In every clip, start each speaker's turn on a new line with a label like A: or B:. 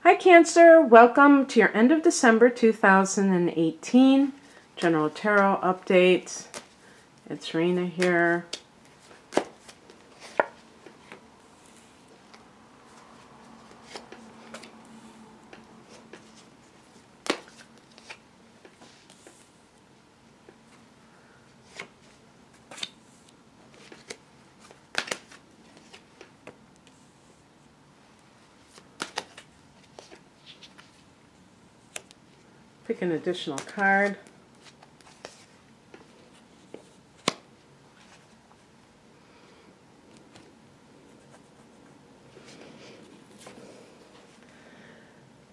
A: Hi Cancer, welcome to your end of December 2018 General Tarot update. It's Rena here. Pick an additional card.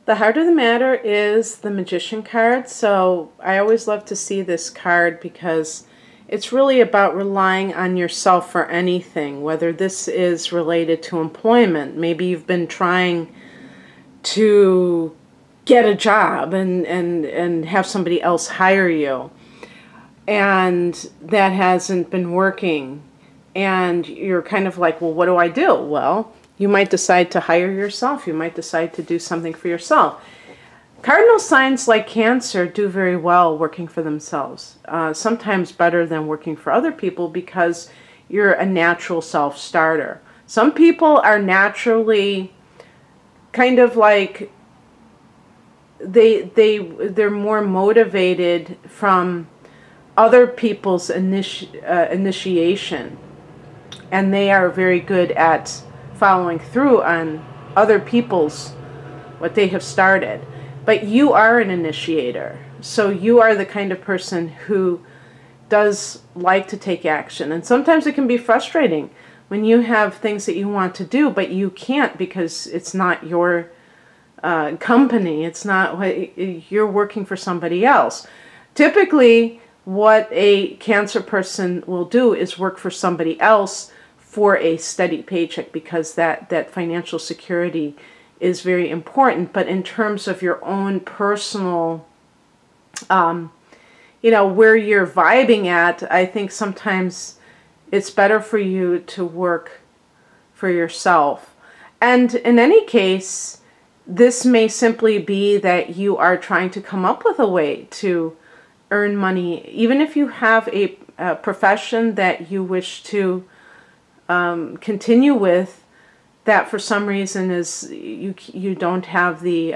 A: The heart of the matter is the Magician card, so I always love to see this card because it's really about relying on yourself for anything, whether this is related to employment. Maybe you've been trying to get a job and have somebody else hire you, and that hasn't been working, and you're kind of like, well, what do I do? Well, you might decide to hire yourself. You might decide to do something for yourself. Cardinal signs like Cancer do very well working for themselves, sometimes better than working for other people because you're a natural self-starter. Some people are naturally kind of like they're more motivated from other people's initiation, and they are very good at following through on other people's what they have started. But you are an initiator, so you are the kind of person who does like to take action, and sometimes it can be frustrating when you have things that you want to do but you can't because it's not your company. It's not what you're working for somebody else. Typically, what a Cancer person will do is work for somebody else for a steady paycheck because that financial security is very important. But in terms of your own personal, where you're vibing at, I think sometimes it's better for you to work for yourself. And in any case, this may simply be that you are trying to come up with a way to earn money, even if you have a profession that you wish to continue with, that for some reason is you don't have the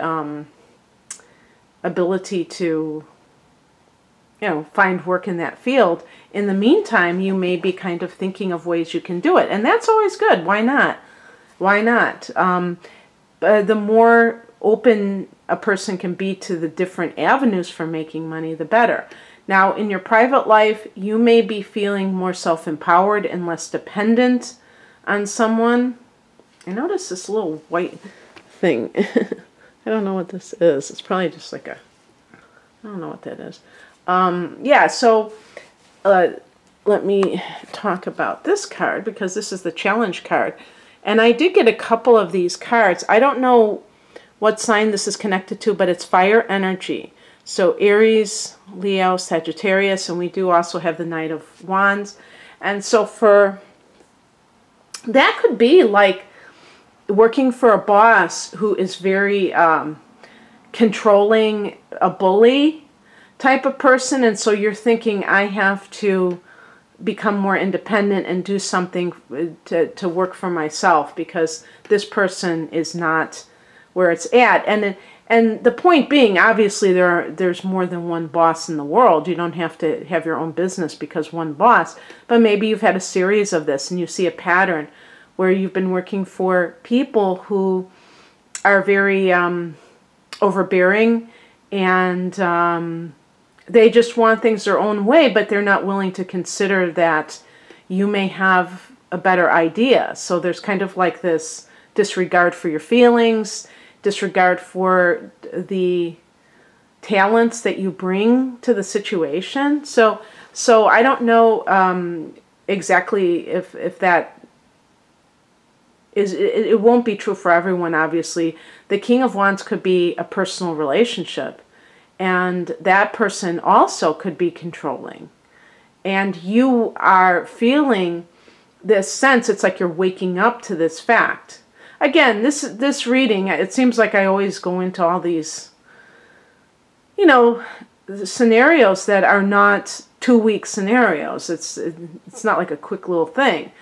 A: ability to find work in that field. In the meantime, you may be kind of thinking of ways you can do it, and that's always good. Why not? Why not? The more open a person can be to the different avenues for making money, the better. Now, in your private life, you may be feeling more self-empowered and less dependent on someone. I noticed this little white thing. I don't know what this is. It's probably just like I don't know what that is. Yeah, so let me talk about this card because this is the challenge card. And I did get a couple of these cards. I don't know what sign this is connected to, but it's fire energy. So Aries, Leo, Sagittarius, and we do also have the Knight of Wands. And so that could be like working for a boss who is very controlling, a bully type of person. And so you're thinking, I have to become more independent and do something to work for myself because this person is not where it's at. And the point being, obviously there's more than one boss in the world. You don't have to have your own business because one boss, but maybe you've had a series of this and you see a pattern where you've been working for people who are very overbearing, and they just want things their own way, but they're not willing to consider that you may have a better idea. So there's kind of like this disregard for your feelings, disregard for the talents that you bring to the situation. So I don't know exactly if that is, it won't be true for everyone, obviously. The King of Wands could be a personal relationship, and that person also could be controlling. And you are feeling this sense, it's like you're waking up to this fact. again, this reading, it seems like I always go into all these, you know, scenarios that are not 2-week scenarios. It's not like a quick little thing.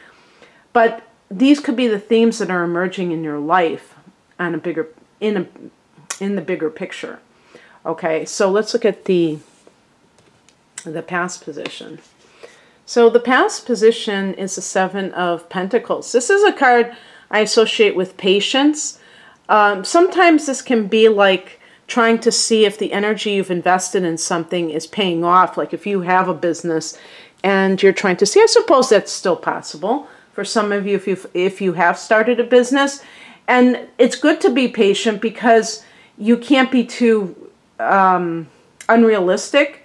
A: But these could be the themes that are emerging in your life on a bigger, in the bigger picture. Okay, so let's look at the past position. So the past position is the Seven of Pentacles. This is a card I associate with patience. Sometimes this can be like trying to see if the energy you've invested in something is paying off. Like if you have a business and you're trying to see, I suppose that's still possible for some of you if you have started a business. And it's good to be patient because you can't be too unrealistic.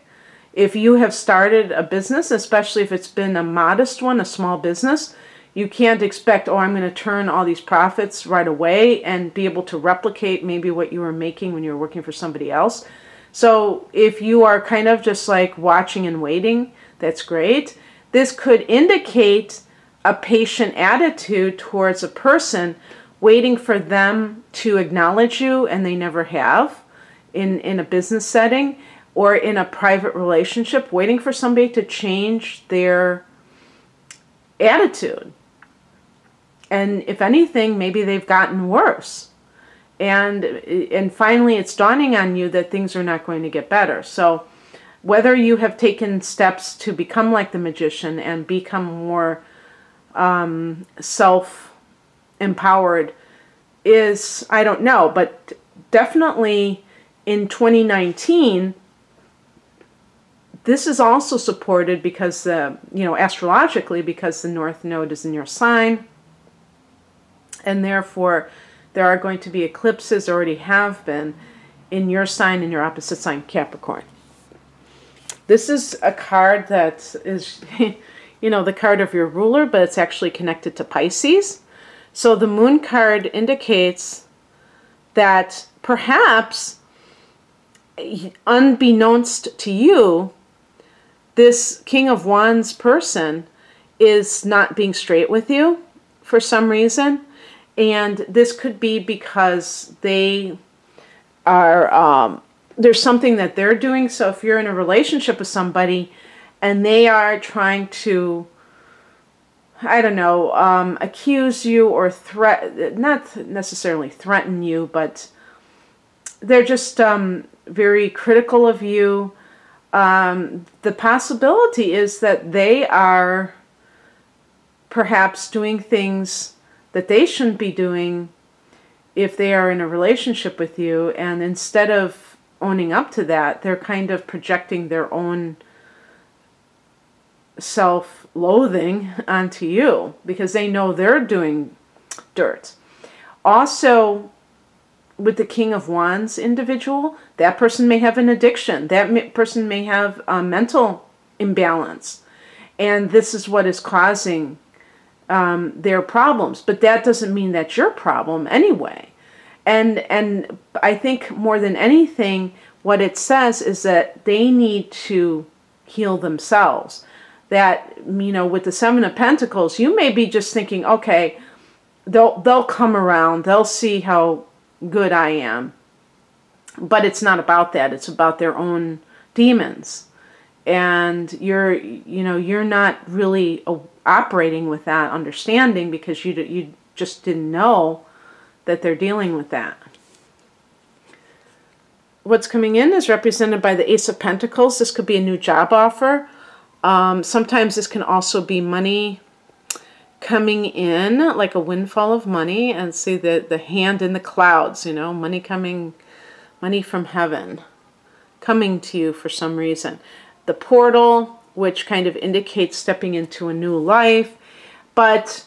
A: If you have started a business, especially if it's been a modest one, a small business, you can't expect, oh, I'm going to turn all these profits right away and be able to replicate maybe what you were making when you were working for somebody else. So if you are kind of just like watching and waiting, that's great. This could indicate a patient attitude towards a person, waiting for them to acknowledge you, and they never have in a business setting or in a private relationship, waiting for somebody to change their attitude. And if anything, maybe they've gotten worse. And finally, it's dawning on you that things are not going to get better. So whether you have taken steps to become like the magician and become more self-empowered is, I don't know. But definitely in 2019, this is also supported because astrologically, because the North Node is in your sign. And therefore, there are going to be eclipses, already have been, in your sign and your opposite sign, Capricorn. This is a card that is, the card of your ruler, but it's actually connected to Pisces. So the Moon card indicates that perhaps, unbeknownst to you, this King of Wands person is not being straight with you for some reason. And this could be because they are, there's something that they're doing. So if you're in a relationship with somebody and they are trying to, I don't know, accuse you or not necessarily threaten you, but they're just very critical of you. The possibility is that they are perhaps doing things that they shouldn't be doing if they are in a relationship with you, and instead of owning up to that, they're kind of projecting their own self-loathing onto you because they know they're doing dirt. Also, with the King of Wands individual, that person may have an addiction. That person may have a mental imbalance, and this is what is causing their problems. But that doesn't mean that's your problem anyway. And I think more than anything, what it says is that they need to heal themselves. That, with the Seven of Pentacles, you may be just thinking, okay, they'll come around, they'll see how good I am. But it's not about that. It's about their own demons. And you're not really operating with that understanding because you just didn't know that they're dealing with that. What's coming in is represented by the Ace of Pentacles. This could be a new job offer. Sometimes this can also be money coming in, like a windfall of money, and see the hand in the clouds, money from heaven coming to you for some reason. The portal, which kind of indicates stepping into a new life, but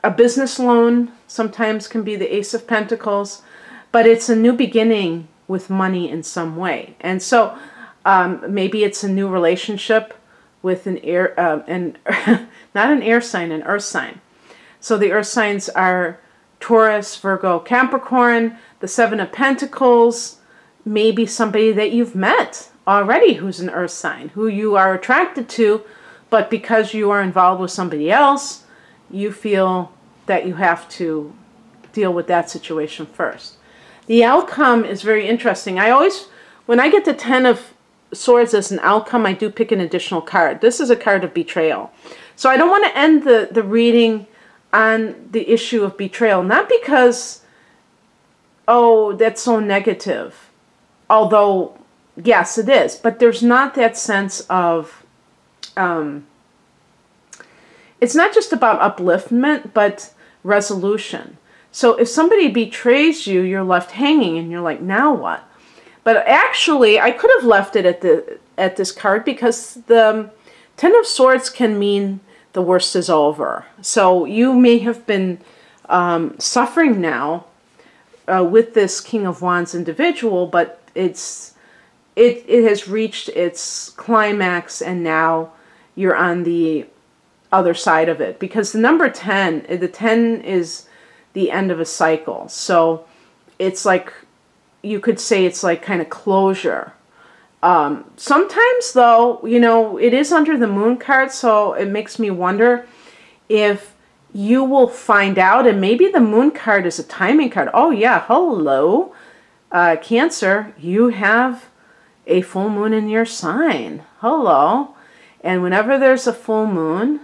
A: a business loan sometimes can be the Ace of Pentacles, but it's a new beginning with money in some way. And so maybe it's a new relationship with an air, not an air sign, an earth sign. So the earth signs are Taurus, Virgo, Capricorn. The Seven of Pentacles, maybe somebody that you've met already who's an earth sign, who you are attracted to, but because you are involved with somebody else, you feel that you have to deal with that situation first. The outcome is very interesting. When I get the Ten of Swords as an outcome, I do pick an additional card. This is a card of betrayal. So I don't want to end the reading on the issue of betrayal. Not because, oh, that's so negative. Although, yes, it is. But there's not that sense of, it's not just about upliftment, but resolution. So if somebody betrays you, you're left hanging and you're like, now what? But actually, I could have left it at this card because the Ten of Swords can mean the worst is over. So you may have been suffering now with this King of Wands individual, but it has reached its climax, and now you're on the other side of it. Because the number 10, the 10 is the end of a cycle. So it's like, you could say it's like kind of closure. Sometimes though, you know, it is under the Moon card, so it makes me wonder if you will find out, and maybe the Moon card is a timing card. Oh yeah, hello, Cancer, you have a full moon in your sign. Hello. And whenever there's a full moon,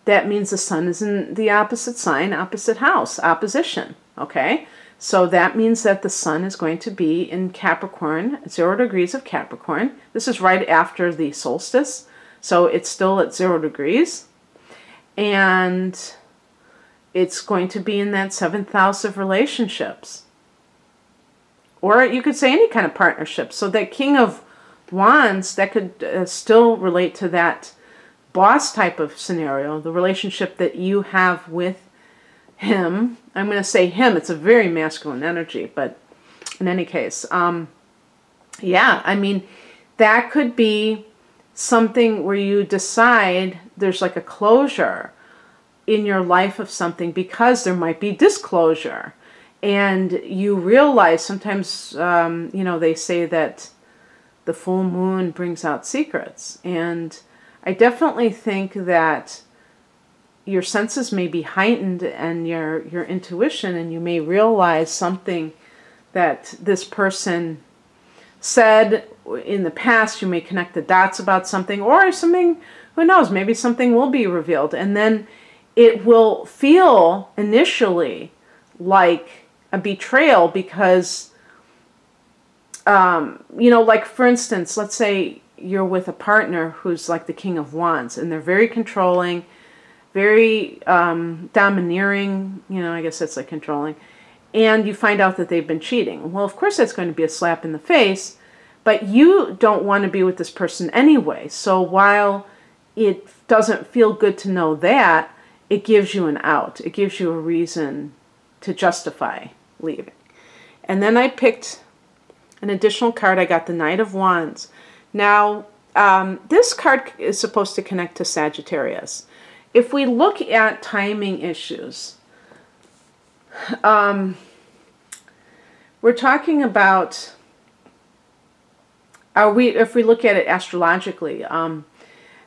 A: that means the sun is in the opposite sign, opposite house, opposition, okay? So that means that the sun is going to be in Capricorn, 0 degrees of Capricorn. This is right after the solstice, so it's still at 0 degrees. And it's going to be in that 7th house of relationships. Or you could say any kind of partnership. So that King of Wands, that could still relate to that boss type of scenario, the relationship that you have with him. I'm going to say him. It's a very masculine energy, but in any case, yeah, I mean, that could be something where you decide there's like a closure in your life of something because there might be disclosure. And you realize sometimes, you know, they say that the full moon brings out secrets. And I definitely think that your senses may be heightened and your intuition, and you may realize something that this person said in the past. You may connect the dots about something, or something, who knows, maybe something will be revealed. And then it will feel initially like a betrayal because, you know, like for instance, let's say you're with a partner who's like the King of Wands, and they're very controlling, very domineering, you know, I guess that's like controlling, and you find out that they've been cheating. Well, of course that's going to be a slap in the face, but you don't want to be with this person anyway. So while it doesn't feel good to know that, it gives you an out. It gives you a reason to justify leaving. And then I picked an additional card. I got the Knight of Wands. Now, this card is supposed to connect to Sagittarius. If we look at timing issues, we're talking about, if we look at it astrologically,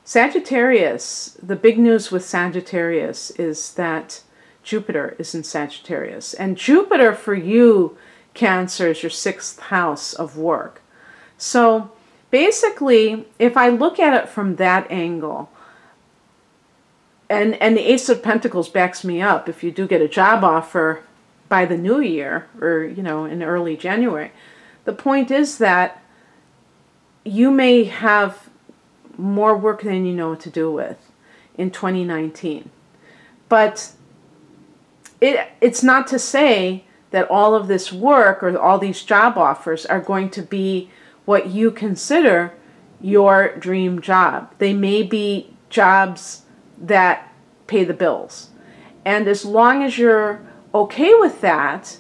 A: Sagittarius, the big news with Sagittarius is that Jupiter is in Sagittarius. And Jupiter for you, Cancer, is your 6th house of work. So basically, if I look at it from that angle, and the Ace of Pentacles backs me up, if you do get a job offer by the new year, or, you know, in early January, the point is that you may have more work than you know what to do with in 2019. But it's not to say that all of this work or all these job offers are going to be what you consider your dream job. They may be jobs that pay the bills. And as long as you're okay with that,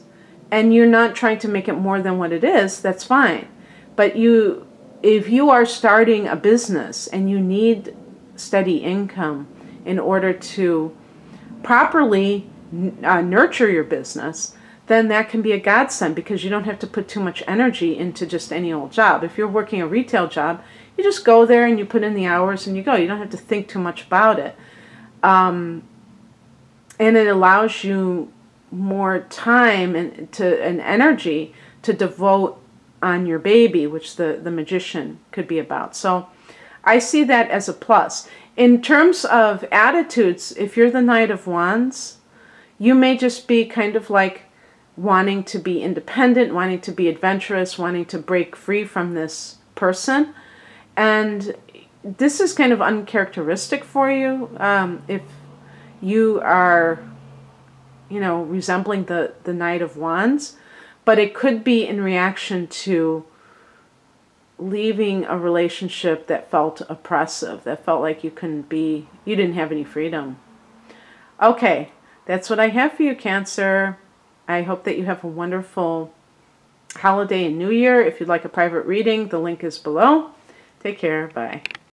A: and you're not trying to make it more than what it is, that's fine. But if you are starting a business and you need steady income in order to properly nurture your business, then that can be a godsend, because you don't have to put too much energy into just any old job. If you're working a retail job, you just go there and you put in the hours and you go. You don't have to think too much about it. And it allows you more time and energy to devote on your baby, which the Magician could be about. So I see that as a plus. In terms of attitudes, if you're the Knight of Wands, you may just be kind of like wanting to be independent, wanting to be adventurous, wanting to break free from this person. And this is kind of uncharacteristic for you. If you are, you know, resembling the Knight of Wands, but it could be in reaction to leaving a relationship that felt oppressive, that felt like you didn't have any freedom. Okay, that's what I have for you, Cancer. I hope that you have a wonderful holiday and New Year. If you'd like a private reading, the link is below. Take care. Bye.